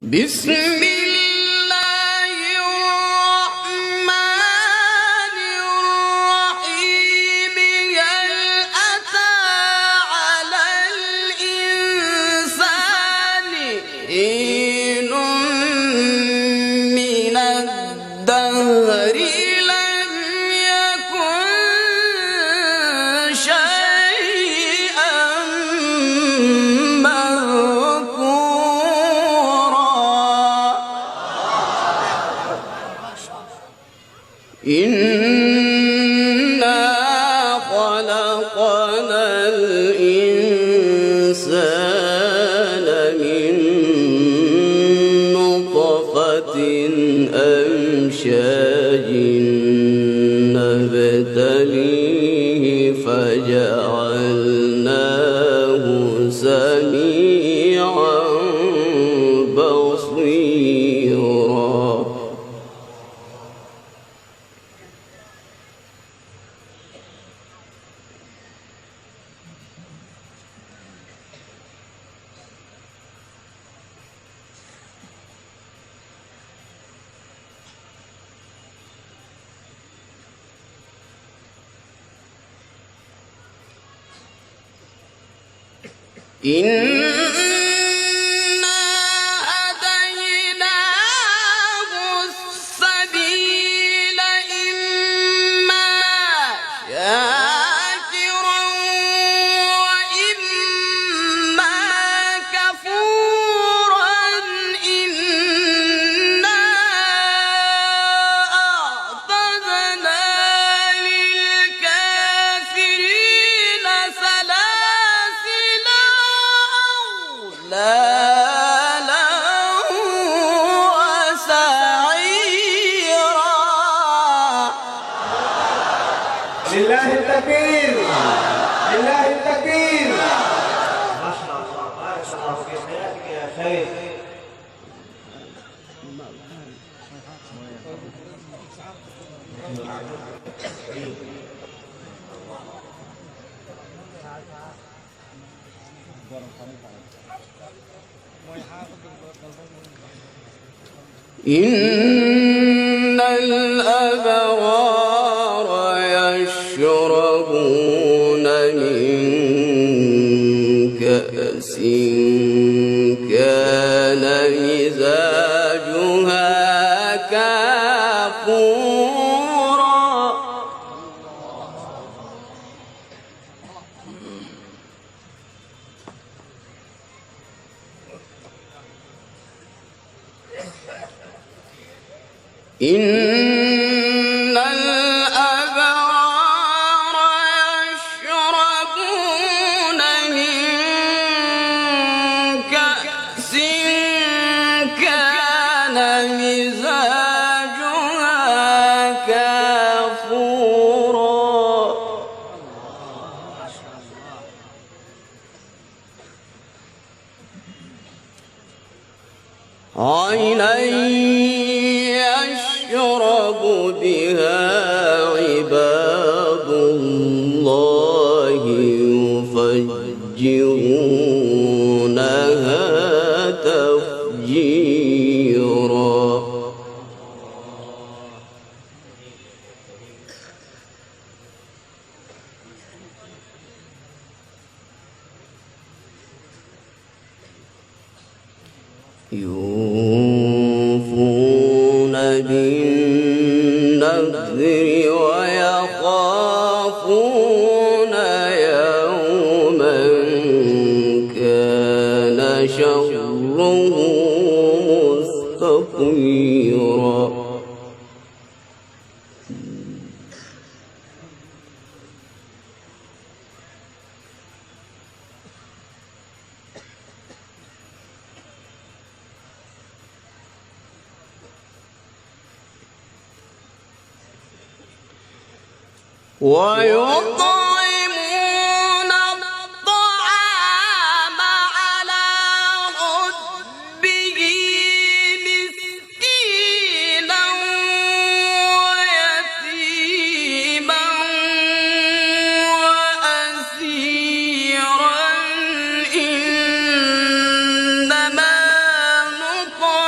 بسم الله الرحمن الرحيم هل أتى على الإنسان حين من الدهر لم يكن شيئا إنا خلقنا الإنسان من نطفة أمشاج نبتليه فجعلناه سميعا بصيرا إنا هديناه السبيل إما شاكرا وإما كفورا إنا أعتدنا للكافرين لا وسعيرا لله التكبير لله التكبير. ما شاء الله بارك الله في حياتك يا شيخ. إن الأبرار يشربون من كأس كان مزاجها كافورا إن الأبرار يشربون من كأس كان مزاجها كافورا عينا يشرب بها عباد الله يفجرونها تفجيرا يوفون بالنذر ويخافون يوما كان شره مستطيرا ويطعمون الطعام على حبه مسكينا ويتيما وأسيرا إنما نطعمكم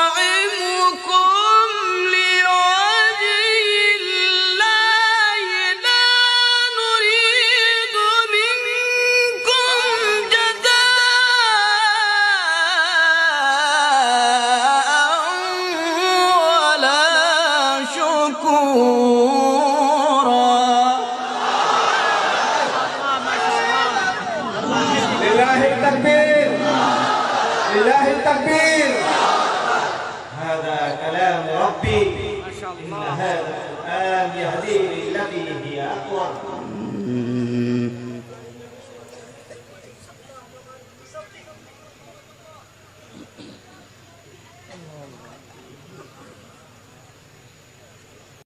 التكبير لله التكبير. هذا كلام ربي إن هذا القرآن يهدي للتي هي أقوم.